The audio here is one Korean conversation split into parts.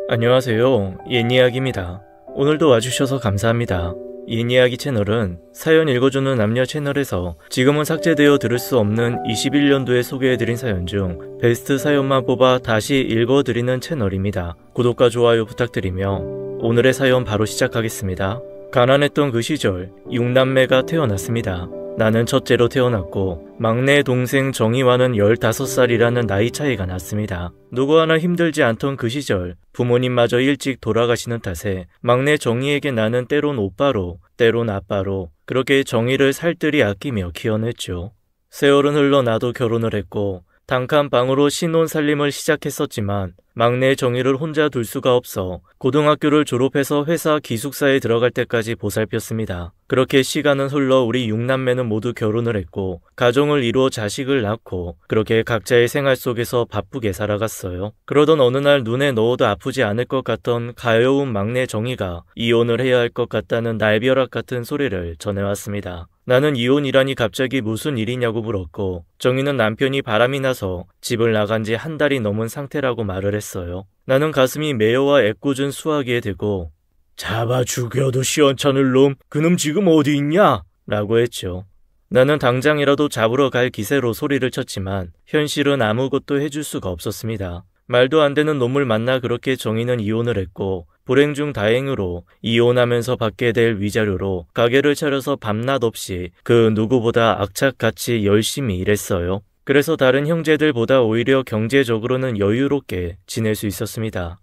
안녕하세요. 옛이야기입니다. 오늘도 와주셔서 감사합니다. 옛이야기 채널은 사연 읽어주는 남녀 채널에서 지금은 삭제되어 들을 수 없는 21년도에 소개해드린 사연 중 베스트 사연만 뽑아 다시 읽어드리는 채널입니다. 구독과 좋아요 부탁드리며 오늘의 사연 바로 시작하겠습니다. 가난했던 그 시절 6남매가 태어났습니다. 나는 첫째로 태어났고 막내 동생 정희와는 15살이라는 나이 차이가 났습니다. 누구 하나 힘들지 않던 그 시절 부모님마저 일찍 돌아가시는 탓에 막내 정희에게 나는 때론 오빠로 때론 아빠로 그렇게 정희를 살뜰히 아끼며 키워냈죠. 세월은 흘러 나도 결혼을 했고 단칸방으로 신혼살림을 시작했었지만 막내 정희를 혼자 둘 수가 없어 고등학교를 졸업해서 회사 기숙사에 들어갈 때까지 보살폈습니다. 그렇게 시간은 흘러 우리 6남매는 모두 결혼을 했고 가정을 이루어 자식을 낳고 그렇게 각자의 생활 속에서 바쁘게 살아갔어요. 그러던 어느 날 눈에 넣어도 아프지 않을 것 같던 가여운 막내 정희가 이혼을 해야 할 것 같다는 날벼락 같은 소리를 전해왔습니다. 나는 이혼이라니 갑자기 무슨 일이냐고 물었고 정희는 남편이 바람이 나서 집을 나간 지 한 달이 넘은 상태라고 말을 했어요. 나는 가슴이 메어와 애꿎은 수화기에 대고 잡아 죽여도 시원찮을 놈, 그놈 지금 어디 있냐? 라고 했죠. 나는 당장이라도 잡으러 갈 기세로 소리를 쳤지만 현실은 아무것도 해줄 수가 없었습니다. 말도 안 되는 놈을 만나 그렇게 정희는 이혼을 했고 불행 중 다행으로 이혼하면서 받게 될 위자료로 가게를 차려서 밤낮 없이 그 누구보다 악착같이 열심히 일했어요. 그래서 다른 형제들보다 오히려 경제적으로는 여유롭게 지낼 수 있었습니다.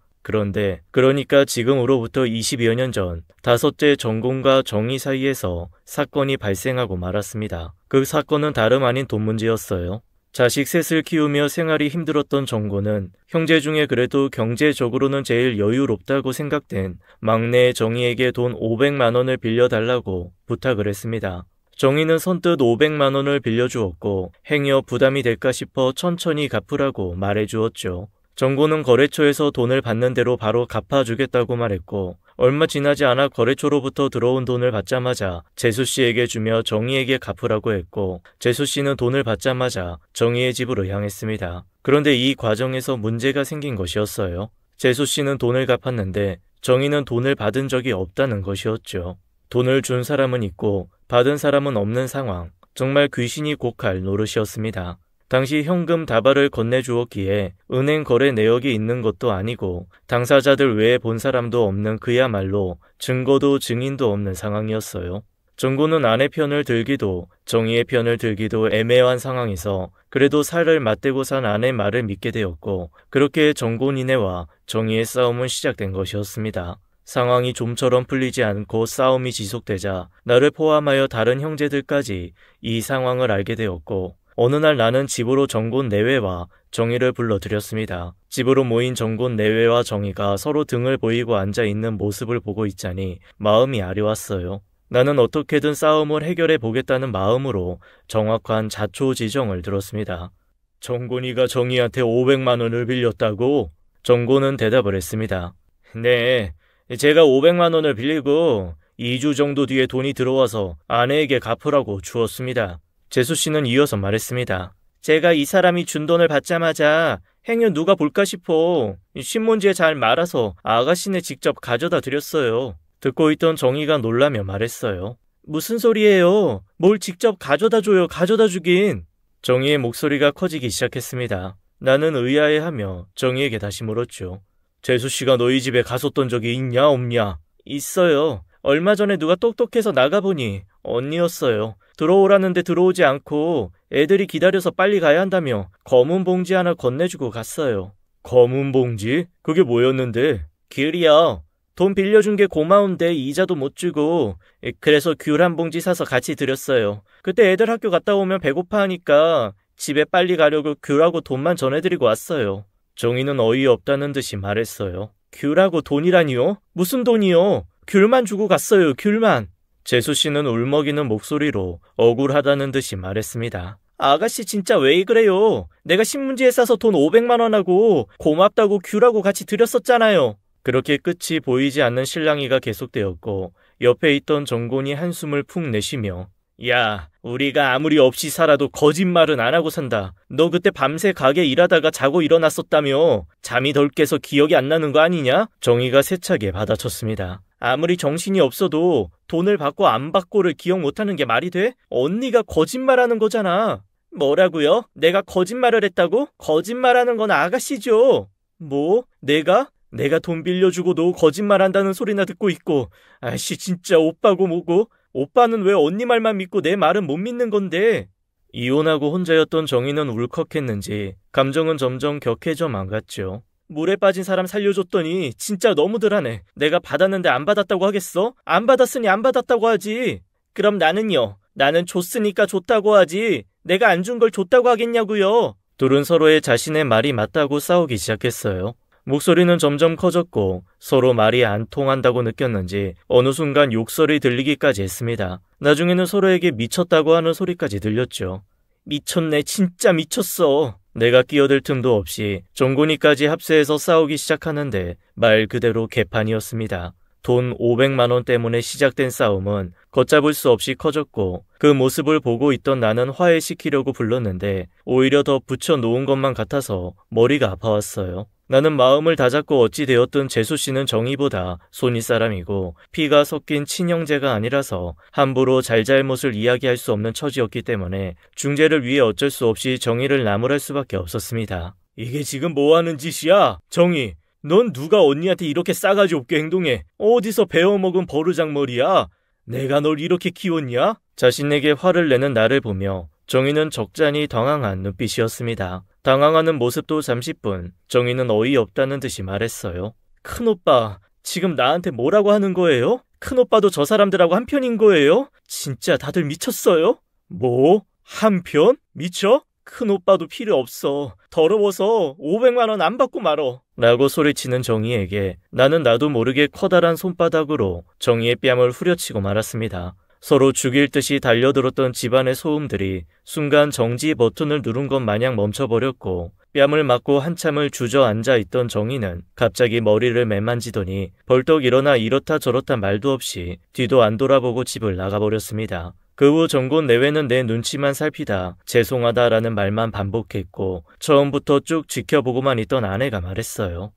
그러니까 지금으로부터 20여 년 전 다섯째 정곤과 정희 사이에서 사건이 발생하고 말았습니다. 그 사건은 다름 아닌 돈 문제였어요. 자식 셋을 키우며 생활이 힘들었던 정곤은 형제 중에 그래도 경제적으로는 제일 여유롭다고 생각된 막내 정희에게 돈 500만 원을 빌려달라고 부탁을 했습니다. 정희는 선뜻 500만 원을 빌려주었고 행여 부담이 될까 싶어 천천히 갚으라고 말해주었죠. 정곤은 거래처에서 돈을 받는 대로 바로 갚아주겠다고 말했고 얼마 지나지 않아 거래처로부터 들어온 돈을 받자마자 재수씨에게 주며 정희에게 갚으라고 했고 재수씨는 돈을 받자마자 정희의 집으로 향했습니다. 그런데 이 과정에서 문제가 생긴 것이었어요. 재수씨는 돈을 갚았는데 정희는 돈을 받은 적이 없다는 것이었죠. 돈을 준 사람은 있고 받은 사람은 없는 상황, 정말 귀신이 곡할 노릇이었습니다. 당시 현금 다발을 건네주었기에 은행 거래 내역이 있는 것도 아니고 당사자들 외에 본 사람도 없는 그야말로 증거도 증인도 없는 상황이었어요. 정곤은 아내 편을 들기도 정희의 편을 들기도 애매한 상황에서 그래도 살을 맞대고 산 아내 말을 믿게 되었고 그렇게 정곤이네와 정희의 싸움은 시작된 것이었습니다. 상황이 좀처럼 풀리지 않고 싸움이 지속되자 나를 포함하여 다른 형제들까지 이 상황을 알게 되었고 어느 날 나는 집으로 정곤 내외와 정희를 불러들였습니다. 집으로 모인 정곤 내외와 정희가 서로 등을 보이고 앉아있는 모습을 보고 있자니 마음이 아려왔어요. 나는 어떻게든 싸움을 해결해 보겠다는 마음으로 정확한 자초지정을 들었습니다. 정곤이가 정희한테 500만 원을 빌렸다고? 정곤은 대답을 했습니다. 네, 제가 500만 원을 빌리고 2주 정도 뒤에 돈이 들어와서 아내에게 갚으라고 주었습니다. 재수씨는 이어서 말했습니다. 제가 이 사람이 준 돈을 받자마자 행여 누가 볼까 싶어 신문지에 잘 말아서 아가씨네 직접 가져다 드렸어요. 듣고 있던 정희가 놀라며 말했어요. 무슨 소리예요? 뭘 직접 가져다 줘요, 가져다 주긴. 정희의 목소리가 커지기 시작했습니다. 나는 의아해하며 정희에게 다시 물었죠. 재수씨가 너희 집에 갔었던 적이 있냐 없냐? 있어요. 얼마 전에 누가 똑똑해서 나가보니 언니였어요. 들어오라는데 들어오지 않고 애들이 기다려서 빨리 가야 한다며 검은 봉지 하나 건네주고 갔어요. 검은 봉지? 그게 뭐였는데? 귤이요. 돈 빌려준 게 고마운데 이자도 못 주고 그래서 귤 한 봉지 사서 같이 드렸어요. 그때 애들 학교 갔다 오면 배고파 하니까 집에 빨리 가려고 귤하고 돈만 전해드리고 왔어요. 정희는 어이없다는 듯이 말했어요. 귤하고 돈이라니요? 무슨 돈이요? 귤만 주고 갔어요, 귤만. 재수씨는 울먹이는 목소리로 억울하다는 듯이 말했습니다. 아가씨 진짜 왜 그래요? 내가 신문지에 싸서 돈 500만 원하고 고맙다고 귤하고 같이 드렸었잖아요. 그렇게 끝이 보이지 않는 실랑이가 계속되었고 옆에 있던 정곤이 한숨을 푹 내쉬며 야, 우리가 아무리 없이 살아도 거짓말은 안 하고 산다. 너 그때 밤새 가게 일하다가 자고 일어났었다며. 잠이 덜 깨서 기억이 안 나는 거 아니냐? 정희가 세차게 받아쳤습니다. 아무리 정신이 없어도 돈을 받고 안 받고를 기억 못하는 게 말이 돼? 언니가 거짓말하는 거잖아. 뭐라고요? 내가 거짓말을 했다고? 거짓말하는 건 아가씨죠. 뭐? 내가 돈 빌려주고 너 거짓말한다는 소리나 듣고 있고. 아이씨, 진짜 오빠고 뭐고? 오빠는 왜 언니 말만 믿고 내 말은 못 믿는 건데? 이혼하고 혼자였던 정희는 울컥했는지 감정은 점점 격해져 망갔죠. 물에 빠진 사람 살려줬더니 진짜 너무들 하네. 내가 받았는데 안 받았다고 하겠어? 안 받았으니 안 받았다고 하지. 그럼 나는요? 나는 줬으니까 줬다고 하지. 내가 안 준 걸 줬다고 하겠냐고요. 둘은 서로의 자신의 말이 맞다고 싸우기 시작했어요. 목소리는 점점 커졌고 서로 말이 안 통한다고 느꼈는지 어느 순간 욕설이 들리기까지 했습니다. 나중에는 서로에게 미쳤다고 하는 소리까지 들렸죠. 미쳤네, 진짜 미쳤어. 내가 끼어들 틈도 없이 정곤이까지 합세해서 싸우기 시작하는데 말 그대로 개판이었습니다. 돈 500만 원 때문에 시작된 싸움은 걷잡을 수 없이 커졌고 그 모습을 보고 있던 나는 화해시키려고 불렀는데 오히려 더 붙여놓은 것만 같아서 머리가 아파왔어요. 나는 마음을 다잡고 어찌 되었든 재수씨는 정희보다 손윗사람이고 피가 섞인 친형제가 아니라서 함부로 잘잘못을 이야기할 수 없는 처지였기 때문에 중재를 위해 어쩔 수 없이 정희를 나무랄 수밖에 없었습니다. 이게 지금 뭐하는 짓이야? 정희, 넌 누가 언니한테 이렇게 싸가지 없게 행동해? 어디서 배워먹은 버르장머리야? 내가 널 이렇게 키웠냐? 자신에게 화를 내는 나를 보며 정희는 적잖이 당황한 눈빛이었습니다. 당황하는 모습도 잠시뿐 정희는 어이없다는 듯이 말했어요. 큰오빠, 지금 나한테 뭐라고 하는 거예요? 큰오빠도 저 사람들하고 한편인 거예요? 진짜 다들 미쳤어요? 뭐? 한편? 미쳐? 큰오빠도 필요 없어. 더러워서 500만 원 안 받고 말어. 라고 소리치는 정희에게 나는 나도 모르게 커다란 손바닥으로 정희의 뺨을 후려치고 말았습니다. 서로 죽일 듯이 달려들었던 집안의 소음들이 순간 정지 버튼을 누른 것 마냥 멈춰버렸고 뺨을 맞고 한참을 주저앉아 있던 정희는 갑자기 머리를 매만지더니 벌떡 일어나 이렇다 저렇다 말도 없이 뒤도 안 돌아보고 집을 나가버렸습니다. 그 후 정곤 내외는 내 눈치만 살피다 죄송하다라는 말만 반복했고 처음부터 쭉 지켜보고만 있던 아내가 말했어요.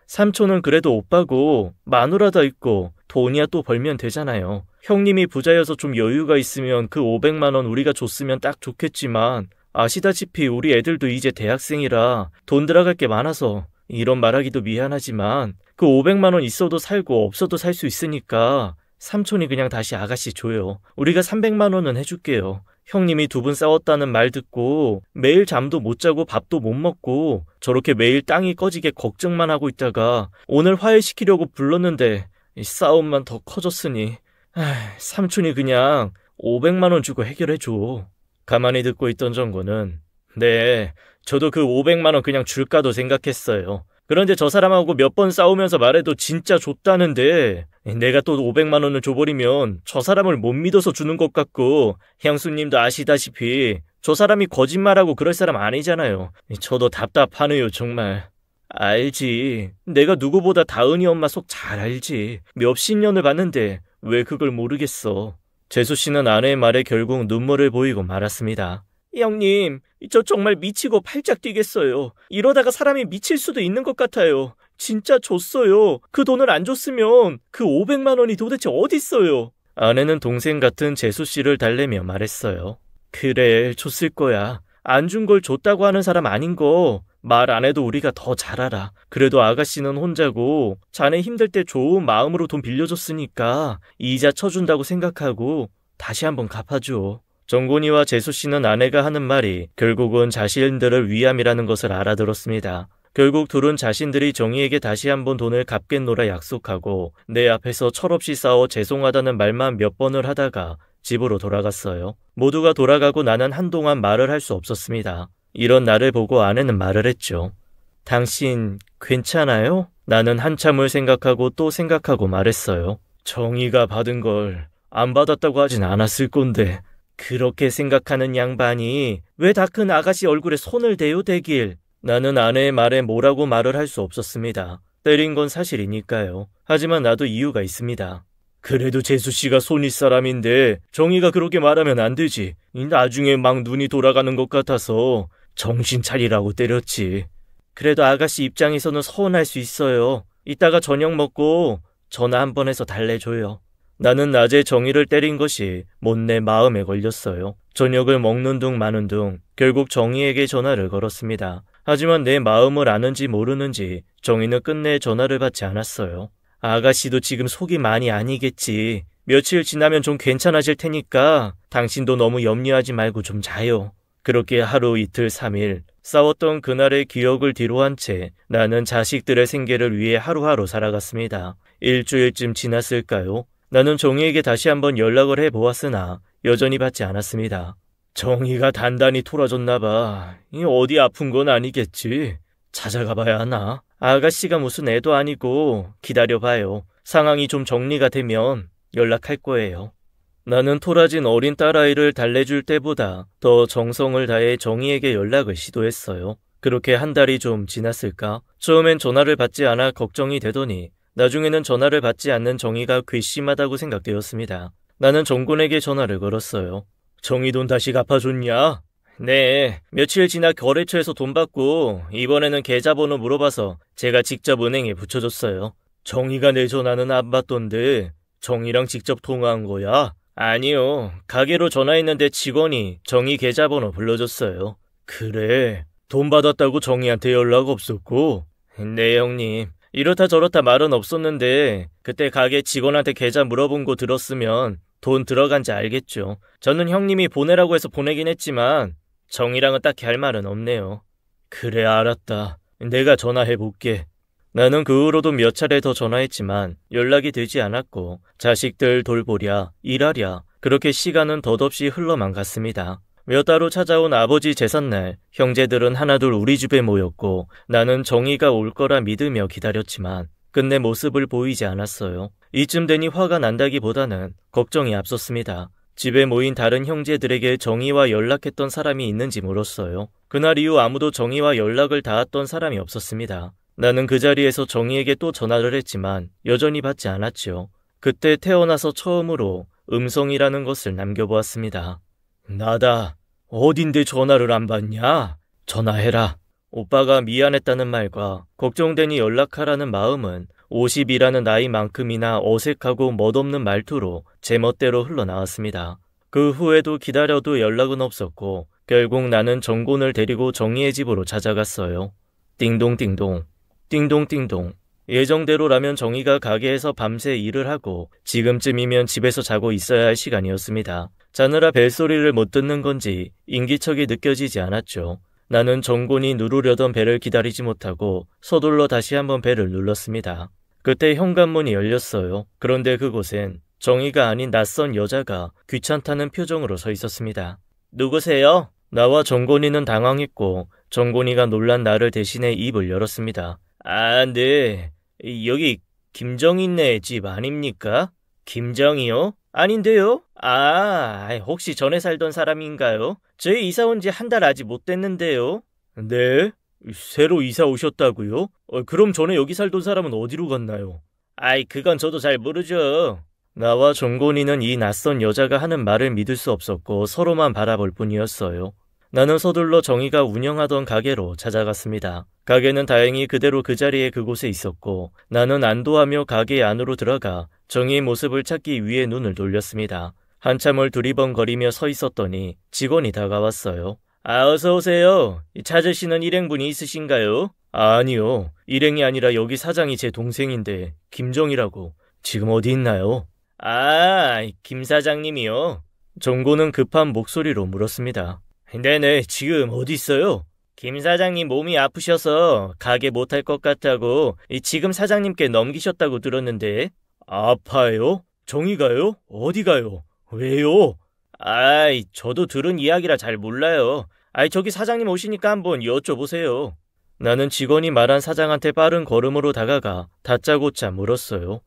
삼촌은 그래도 오빠고 마누라다 있고 돈이야 또 벌면 되잖아요. 형님이 부자여서 좀 여유가 있으면 그 500만 원 우리가 줬으면 딱 좋겠지만 아시다시피 우리 애들도 이제 대학생이라 돈 들어갈 게 많아서 이런 말하기도 미안하지만 그 500만 원 있어도 살고 없어도 살 수 있으니까 삼촌이 그냥 다시 아가씨 줘요. 우리가 300만 원은 해줄게요. 형님이 두 분 싸웠다는 말 듣고 매일 잠도 못 자고 밥도 못 먹고 저렇게 매일 땅이 꺼지게 걱정만 하고 있다가 오늘 화해시키려고 불렀는데 이 싸움만 더 커졌으니 삼촌이 그냥 500만 원 주고 해결해줘. 가만히 듣고 있던 정곤은 네, 저도 그 500만 원 그냥 줄까도 생각했어요. 그런데 저 사람하고 몇 번 싸우면서 말해도 진짜 줬다는데 내가 또 500만 원을 줘버리면 저 사람을 못 믿어서 주는 것 같고 형수님도 아시다시피 저 사람이 거짓말하고 그럴 사람 아니잖아요. 저도 답답하네요 정말. 알지. 내가 누구보다 다은이 엄마 속 잘 알지. 몇십 년을 봤는데 왜 그걸 모르겠어. 재수씨는 아내의 말에 결국 눈물을 보이고 말았습니다. 형님, 저 정말 미치고 팔짝 뛰겠어요. 이러다가 사람이 미칠 수도 있는 것 같아요. 진짜 줬어요. 그 돈을 안 줬으면 그 500만 원이 도대체 어딨어요? 아내는 동생 같은 재수씨를 달래며 말했어요. 그래, 줬을 거야. 안 준 걸 줬다고 하는 사람 아닌 거 말 안 해도 우리가 더 잘 알아. 그래도 아가씨는 혼자고 자네 힘들 때 좋은 마음으로 돈 빌려줬으니까 이자 쳐준다고 생각하고 다시 한번 갚아줘. 정곤이와 재수씨는 아내가 하는 말이 결국은 자신들을 위함이라는 것을 알아들었습니다. 결국 둘은 자신들이 정희에게 다시 한번 돈을 갚겠노라 약속하고 내 앞에서 철없이 싸워 죄송하다는 말만 몇 번을 하다가 집으로 돌아갔어요. 모두가 돌아가고 나는 한동안 말을 할 수 없었습니다. 이런 나를 보고 아내는 말을 했죠. 당신 괜찮아요? 나는 한참을 생각하고 또 생각하고 말했어요. 정희가 받은 걸 안 받았다고 하진 않았을 건데 그렇게 생각하는 양반이 왜 다 큰 아가씨 얼굴에 손을 대요 대길. 나는 아내의 말에 뭐라고 말을 할 수 없었습니다. 때린 건 사실이니까요. 하지만 나도 이유가 있습니다. 그래도 재수씨가 손윗 사람인데 정희가 그렇게 말하면 안 되지. 나중에 막 눈이 돌아가는 것 같아서 정신 차리라고 때렸지. 그래도 아가씨 입장에서는 서운할 수 있어요. 이따가 저녁 먹고 전화 한 번 해서 달래줘요. 나는 낮에 정희를 때린 것이 못내 마음에 걸렸어요. 저녁을 먹는 둥 마는 둥 결국 정희에게 전화를 걸었습니다. 하지만 내 마음을 아는지 모르는지 정희는 끝내 전화를 받지 않았어요. 아가씨도 지금 속이 많이 아니겠지. 며칠 지나면 좀 괜찮아질 테니까 당신도 너무 염려하지 말고 좀 자요. 그렇게 하루 이틀 3일 싸웠던 그날의 기억을 뒤로한 채 나는 자식들의 생계를 위해 하루하루 살아갔습니다. 일주일쯤 지났을까요? 나는 정희에게 다시 한번 연락을 해보았으나 여전히 받지 않았습니다. 정희가 단단히 토라졌나 봐. 어디 아픈 건 아니겠지. 찾아가 봐야 하나? 아가씨가 무슨 애도 아니고 기다려봐요. 상황이 좀 정리가 되면 연락할 거예요. 나는 토라진 어린 딸아이를 달래줄 때보다 더 정성을 다해 정희에게 연락을 시도했어요. 그렇게 한 달이 좀 지났을까? 처음엔 전화를 받지 않아 걱정이 되더니 나중에는 전화를 받지 않는 정희가 괘씸하다고 생각되었습니다. 나는 정군에게 전화를 걸었어요. 정희 돈 다시 갚아줬냐? 네, 며칠 지나 거래처에서 돈 받고 이번에는 계좌번호 물어봐서 제가 직접 은행에 붙여줬어요. 정희가 내 전화는 안 받던데 정희랑 직접 통화한 거야? 아니요, 가게로 전화했는데 직원이 정희 계좌번호 불러줬어요. 그래, 돈 받았다고 정희한테 연락 없었고? 네 형님, 이렇다 저렇다 말은 없었는데 그때 가게 직원한테 계좌 물어본 거 들었으면 돈 들어간지 알겠죠. 저는 형님이 보내라고 해서 보내긴 했지만 정희랑은 딱히 할 말은 없네요. 그래, 알았다. 내가 전화해볼게. 나는 그 후로도 몇 차례 더 전화했지만 연락이 되지 않았고 자식들 돌보랴 일하랴 그렇게 시간은 덧없이 흘러만 갔습니다. 몇 달 후 찾아온 아버지 제삿날 형제들은 하나둘 우리 집에 모였고 나는 정희가 올 거라 믿으며 기다렸지만 끝내 모습을 보이지 않았어요. 이쯤 되니 화가 난다기보다는 걱정이 앞섰습니다. 집에 모인 다른 형제들에게 정희와 연락했던 사람이 있는지 물었어요. 그날 이후 아무도 정희와 연락을 닿았던 사람이 없었습니다. 나는 그 자리에서 정희에게 또 전화를 했지만 여전히 받지 않았죠. 그때 태어나서 처음으로 음성이라는 것을 남겨보았습니다. 나다. 어딘데 전화를 안 받냐? 전화해라. 오빠가 미안했다는 말과 걱정되니 연락하라는 마음은 50이라는 나이만큼이나 어색하고 멋없는 말투로 제멋대로 흘러나왔습니다. 그 후에도 기다려도 연락은 없었고 결국 나는 정곤을 데리고 정희의 집으로 찾아갔어요. 띵동띵동. 띵동띵동. 예정대로라면 정희가 가게에서 밤새 일을 하고 지금쯤이면 집에서 자고 있어야 할 시간이었습니다. 자느라 벨소리를 못 듣는 건지 인기척이 느껴지지 않았죠. 나는 정곤이 누르려던 벨을 기다리지 못하고 서둘러 다시 한번 벨을 눌렀습니다. 그때 현관문이 열렸어요. 그런데 그곳엔 정희가 아닌 낯선 여자가 귀찮다는 표정으로 서 있었습니다. 누구세요? 나와 정곤이는 당황했고 정곤이가 놀란 나를 대신해 입을 열었습니다. 아, 네. 여기 김정희네 집 아닙니까? 김정희요? 아닌데요? 아, 혹시 전에 살던 사람인가요? 저희 이사 온 지 한 달 아직 못 됐는데요. 네? 새로 이사 오셨다고요? 그럼 전에 여기 살던 사람은 어디로 갔나요? 그건 저도 잘 모르죠. 나와 정곤이는 이 낯선 여자가 하는 말을 믿을 수 없었고 서로만 바라볼 뿐이었어요. 나는 서둘러 정희가 운영하던 가게로 찾아갔습니다. 가게는 다행히 그대로 그 자리에 그곳에 있었고 나는 안도하며 가게 안으로 들어가 정희의 모습을 찾기 위해 눈을 돌렸습니다. 한참을 두리번거리며 서 있었더니 직원이 다가왔어요. 어서 오세요. 찾으시는 일행분이 있으신가요? 아니요. 일행이 아니라 여기 사장이 제 동생인데 김정희라고. 지금 어디 있나요? 김 사장님이요? 정고는 급한 목소리로 물었습니다. 네네, 지금 어디 있어요? 김 사장님 몸이 아프셔서 가게 못할 것 같다고 지금 사장님께 넘기셨다고 들었는데. 아파요? 정희가요? 어디 가요? 왜요? 저도 들은 이야기라 잘 몰라요. 저기 사장님 오시니까 한번 여쭤보세요. 나는 직원이 말한 사장한테 빠른 걸음으로 다가가 다짜고짜 물었어요.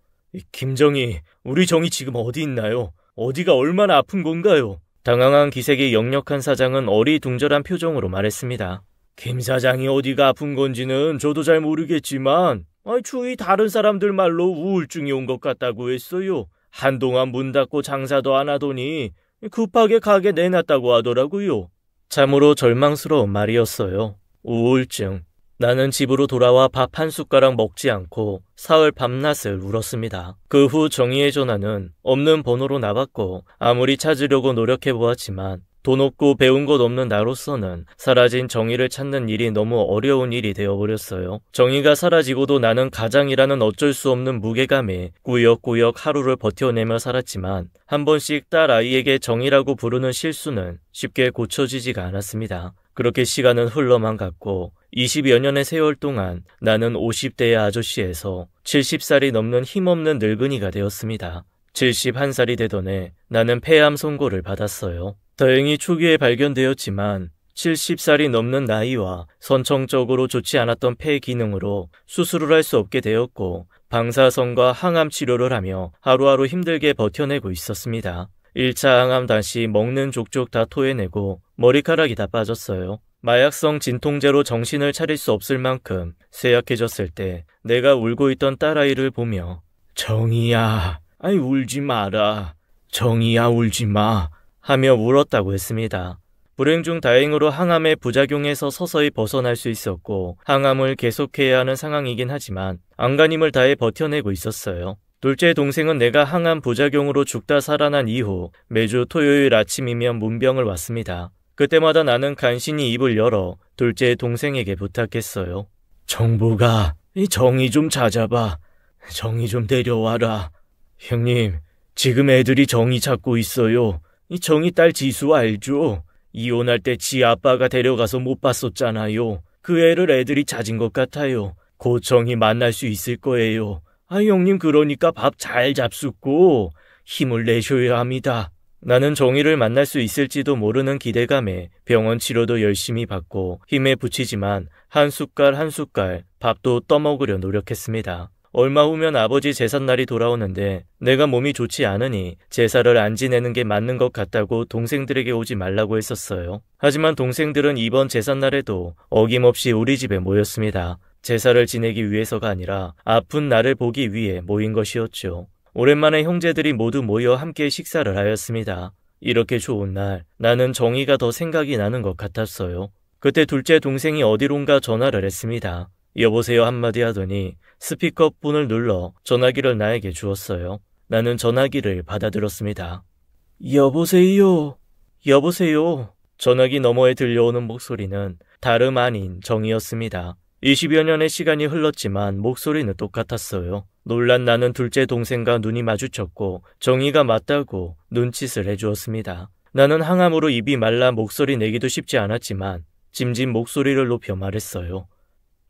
김정희, 우리 정희 지금 어디 있나요? 어디가 얼마나 아픈 건가요? 당황한 기색이 역력한 사장은 어리둥절한 표정으로 말했습니다. 김 사장이 어디가 아픈 건지는 저도 잘 모르겠지만 주위 다른 사람들 말로 우울증이 온 것 같다고 했어요. 한동안 문 닫고 장사도 안 하더니 급하게 가게 내놨다고 하더라고요. 참으로 절망스러운 말이었어요. 우울증. 나는 집으로 돌아와 밥 한 숟가락 먹지 않고 사흘 밤낮을 울었습니다. 그 후 정희의 전화는 없는 번호로 나갔고 아무리 찾으려고 노력해보았지만 돈 없고 배운 것 없는 나로서는 사라진 정희를 찾는 일이 너무 어려운 일이 되어버렸어요. 정희가 사라지고도 나는 가장이라는 어쩔 수 없는 무게감에 꾸역꾸역 하루를 버텨내며 살았지만 한 번씩 딸 아이에게 정희라고 부르는 실수는 쉽게 고쳐지지가 않았습니다. 그렇게 시간은 흘러만 갔고 20여 년의 세월 동안 나는 50대의 아저씨에서 70살이 넘는 힘없는 늙은이가 되었습니다. 71살이 되던 해 나는 폐암 선고를 받았어요. 다행히 초기에 발견되었지만 70살이 넘는 나이와 선천적으로 좋지 않았던 폐 기능으로 수술을 할 수 없게 되었고 방사선과 항암 치료를 하며 하루하루 힘들게 버텨내고 있었습니다. 1차 항암 다시 먹는 족족 다 토해내고 머리카락이 다 빠졌어요. 마약성 진통제로 정신을 차릴 수 없을 만큼 쇠약해졌을 때 내가 울고 있던 딸아이를 보며 정희야, 아이 울지 마라. 정희야 울지 마. 하며 울었다고 했습니다. 불행 중 다행으로 항암의 부작용에서 서서히 벗어날 수 있었고 항암을 계속해야 하는 상황이긴 하지만 안간힘을 다해 버텨내고 있었어요. 둘째 동생은 내가 항암 부작용으로 죽다 살아난 이후 매주 토요일 아침이면 문병을 왔습니다. 그때마다 나는 간신히 입을 열어 둘째 동생에게 부탁했어요. 정부가 이 정희 좀 찾아봐. 정희 좀 데려와라. 형님, 지금 애들이 정희 찾고 있어요. 이 정희 딸 지수 알죠? 이혼할 때 지 아빠가 데려가서 못 봤었잖아요. 그 애를 애들이 찾은 것 같아요. 곧 정희 만날 수 있을 거예요. 아, 형님 그러니까 밥 잘 잡숫고 힘을 내셔야 합니다. 나는 정희를 만날 수 있을지도 모르는 기대감에 병원 치료도 열심히 받고 힘에 부치지만 한 숟갈 한 숟갈 밥도 떠먹으려 노력했습니다. 얼마 후면 아버지 제삿날이 돌아오는데 내가 몸이 좋지 않으니 제사를 안 지내는 게 맞는 것 같다고 동생들에게 오지 말라고 했었어요. 하지만 동생들은 이번 제삿날에도 어김없이 우리 집에 모였습니다. 제사를 지내기 위해서가 아니라 아픈 나를 보기 위해 모인 것이었죠. 오랜만에 형제들이 모두 모여 함께 식사를 하였습니다. 이렇게 좋은 날 나는 정희가 더 생각이 나는 것 같았어요. 그때 둘째 동생이 어디론가 전화를 했습니다. 여보세요 한마디 하더니 스피커폰을 눌러 전화기를 나에게 주었어요. 나는 전화기를 받아들었습니다. 여보세요. 여보세요. 전화기 너머에 들려오는 목소리는 다름 아닌 정이었습니다. 20여 년의 시간이 흘렀지만 목소리는 똑같았어요. 놀란 나는 둘째 동생과 눈이 마주쳤고 정이가 맞다고 눈짓을 해주었습니다. 나는 항암으로 입이 말라 목소리 내기도 쉽지 않았지만 짐진 목소리를 높여 말했어요.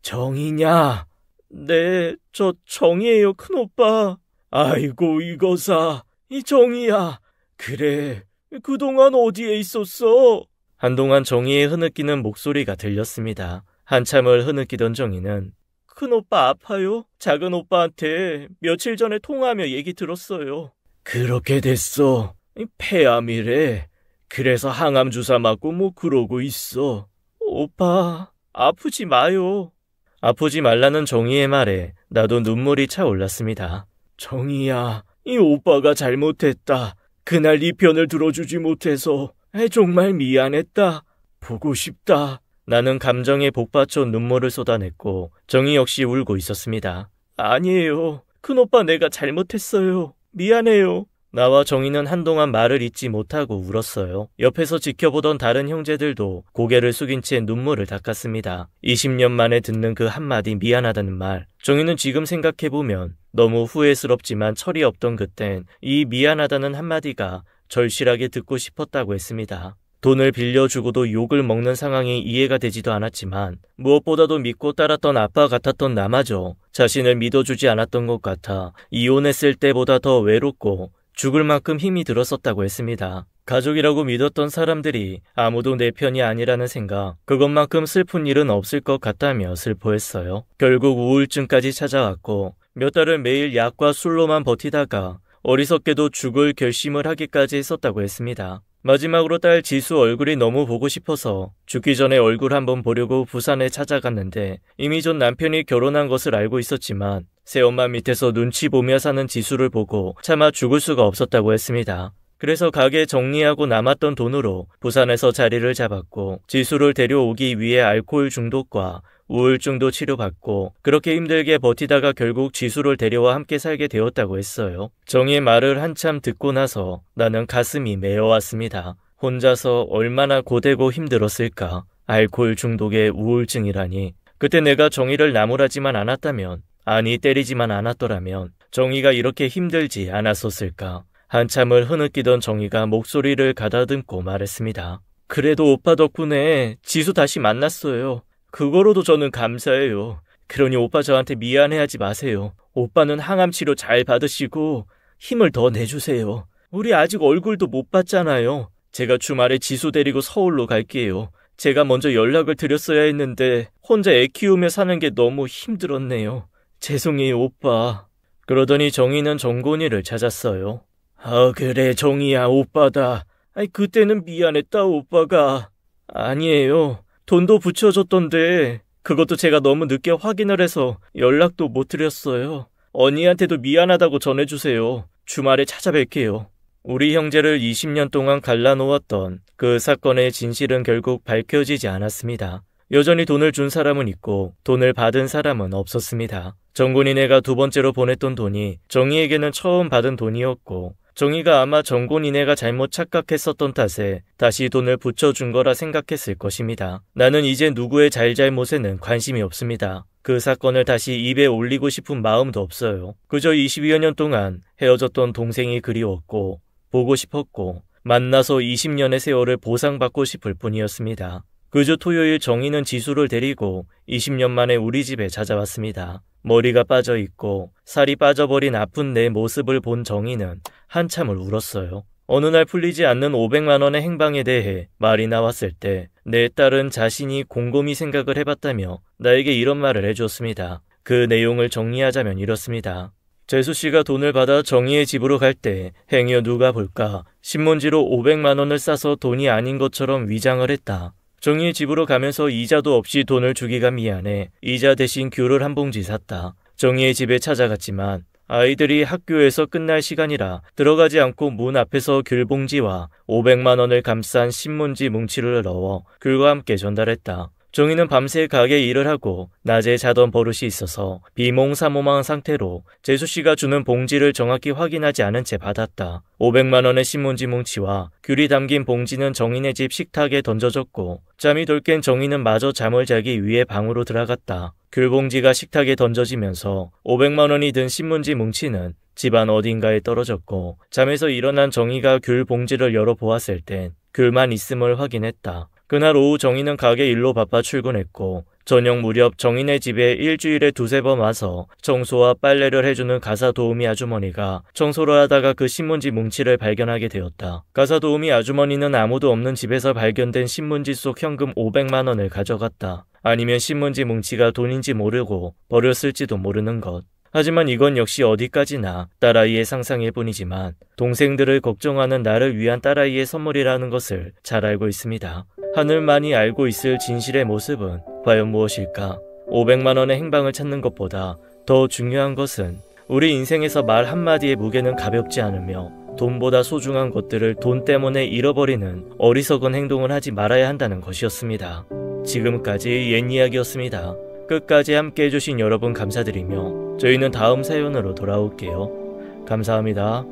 정이냐? 네, 저 정이에요, 큰오빠. 아이고, 이거사. 이 정이야. 그래, 그동안 어디에 있었어? 한동안 정이의 흐느끼는 목소리가 들렸습니다. 한참을 흐느끼던 정이는 큰오빠 아파요? 작은 오빠한테 며칠 전에 통화하며 얘기 들었어요. 그렇게 됐어. 폐암이래. 그래서 항암 주사 맞고 뭐 그러고 있어. 오빠, 아프지 마요. 아프지 말라는 정희의 말에 나도 눈물이 차올랐습니다. 정희야, 이 오빠가 잘못했다. 그날 네 편을 들어주지 못해서 정말 미안했다. 보고 싶다. 나는 감정에 복받쳐 눈물을 쏟아냈고 정희 역시 울고 있었습니다. 아니에요. 큰오빠 내가 잘못했어요. 미안해요. 나와 정희는 한동안 말을 잇지 못하고 울었어요. 옆에서 지켜보던 다른 형제들도 고개를 숙인 채 눈물을 닦았습니다. 20년 만에 듣는 그 한마디 미안하다는 말. 정희는 지금 생각해보면 너무 후회스럽지만 철이 없던 그땐 이 미안하다는 한마디가 절실하게 듣고 싶었다고 했습니다. 돈을 빌려주고도 욕을 먹는 상황이 이해가 되지도 않았지만 무엇보다도 믿고 따랐던 아빠 같았던 나마저 자신을 믿어주지 않았던 것 같아 이혼했을 때보다 더 외롭고 죽을 만큼 힘이 들었었다고 했습니다. 가족이라고 믿었던 사람들이 아무도 내 편이 아니라는 생각, 그것만큼 슬픈 일은 없을 것 같다며 슬퍼했어요. 결국 우울증까지 찾아왔고 몇 달을 매일 약과 술로만 버티다가 어리석게도 죽을 결심을 하기까지 했었다고 했습니다. 마지막으로 딸 지수 얼굴이 너무 보고 싶어서 죽기 전에 얼굴 한번 보려고 부산에 찾아갔는데 이미 전 남편이 결혼한 것을 알고 있었지만 새엄마 밑에서 눈치 보며 사는 지수를 보고 차마 죽을 수가 없었다고 했습니다. 그래서 가게 정리하고 남았던 돈으로 부산에서 자리를 잡았고 지수를 데려오기 위해 알코올 중독과 우울증도 치료받고 그렇게 힘들게 버티다가 결국 지수를 데려와 함께 살게 되었다고 했어요. 정희의 말을 한참 듣고 나서 나는 가슴이 메어왔습니다. 혼자서 얼마나 고되고 힘들었을까. 알코올 중독의 우울증이라니. 그때 내가 정희를 나무라지만 않았다면, 아니 때리지만 않았더라면 정희가 이렇게 힘들지 않았었을까. 한참을 흐느끼던 정희가 목소리를 가다듬고 말했습니다. 그래도 오빠 덕분에 지수 다시 만났어요. 그거로도 저는 감사해요. 그러니 오빠 저한테 미안해하지 마세요. 오빠는 항암 치료 잘 받으시고 힘을 더 내주세요. 우리 아직 얼굴도 못 봤잖아요. 제가 주말에 지수 데리고 서울로 갈게요. 제가 먼저 연락을 드렸어야 했는데 혼자 애 키우며 사는 게 너무 힘들었네요. 죄송해요 오빠. 그러더니 정희는 정곤이를 찾았어요. 아 그래 정희야 오빠다. 그때는 미안했다 오빠가. 아니에요. 돈도 붙여줬던데 그것도 제가 너무 늦게 확인을 해서 연락도 못 드렸어요. 언니한테도 미안하다고 전해주세요. 주말에 찾아뵐게요. 우리 형제를 20년 동안 갈라놓았던 그 사건의 진실은 결국 밝혀지지 않았습니다. 여전히 돈을 준 사람은 있고 돈을 받은 사람은 없었습니다. 정곤이네가 두 번째로 보냈던 돈이 정희에게는 처음 받은 돈이었고 정희가 아마 정곤이네가 잘못 착각했었던 탓에 다시 돈을 붙여준 거라 생각했을 것입니다. 나는 이제 누구의 잘잘못에는 관심이 없습니다. 그 사건을 다시 입에 올리고 싶은 마음도 없어요. 그저 22여 년 동안 헤어졌던 동생이 그리웠고 보고 싶었고 만나서 20년의 세월을 보상받고 싶을 뿐이었습니다. 그 주 토요일 정희는 지수를 데리고 20년 만에 우리 집에 찾아왔습니다. 머리가 빠져있고 살이 빠져버린 아픈 내 모습을 본 정희는 한참을 울었어요. 어느 날 풀리지 않는 500만 원의 행방에 대해 말이 나왔을 때 내 딸은 자신이 곰곰이 생각을 해봤다며 나에게 이런 말을 해주었습니다. 그 내용을 정리하자면 이렇습니다. 재수씨가 돈을 받아 정희의 집으로 갈 때 행여 누가 볼까 신문지로 500만 원을 싸서 돈이 아닌 것처럼 위장을 했다. 정희의 집으로 가면서 이자도 없이 돈을 주기가 미안해 이자 대신 귤을 한 봉지 샀다. 정희의 집에 찾아갔지만 아이들이 학교에서 끝날 시간이라 들어가지 않고 문 앞에서 귤봉지와 500만 원을 감싼 신문지 뭉치를 넣어 귤과 함께 전달했다. 정희는 밤새 가게 일을 하고 낮에 자던 버릇이 있어서 비몽사몽한 상태로 재수씨가 주는 봉지를 정확히 확인하지 않은 채 받았다. 500만 원의 신문지 뭉치와 귤이 담긴 봉지는 정희네 집 식탁에 던져졌고 잠이 덜 깬 정희는 마저 잠을 자기 위해 방으로 들어갔다. 귤봉지가 식탁에 던져지면서 500만 원이 든 신문지 뭉치는 집안 어딘가에 떨어졌고 잠에서 일어난 정희가 귤봉지를 열어보았을 땐 귤만 있음을 확인했다. 그날 오후 정희는 가게 일로 바빠 출근했고 저녁 무렵 정희네 집에 일주일에 두세 번 와서 청소와 빨래를 해주는 가사 도우미 아주머니가 청소를 하다가 그 신문지 뭉치를 발견하게 되었다. 가사 도우미 아주머니는 아무도 없는 집에서 발견된 신문지 속 현금 500만 원을 가져갔다. 아니면 신문지 뭉치가 돈인지 모르고 버렸을지도 모르는 것. 하지만 이건 역시 어디까지나 딸아이의 상상일 뿐이지만 동생들을 걱정하는 나를 위한 딸아이의 선물이라는 것을 잘 알고 있습니다. 하늘만이 알고 있을 진실의 모습은 과연 무엇일까? 500만 원의 행방을 찾는 것보다 더 중요한 것은 우리 인생에서 말 한마디의 무게는 가볍지 않으며 돈보다 소중한 것들을 돈 때문에 잃어버리는 어리석은 행동을 하지 말아야 한다는 것이었습니다. 지금까지 옛 이야기였습니다. 끝까지 함께 해주신 여러분 감사드리며 저희는 다음 사연으로 돌아올게요. 감사합니다.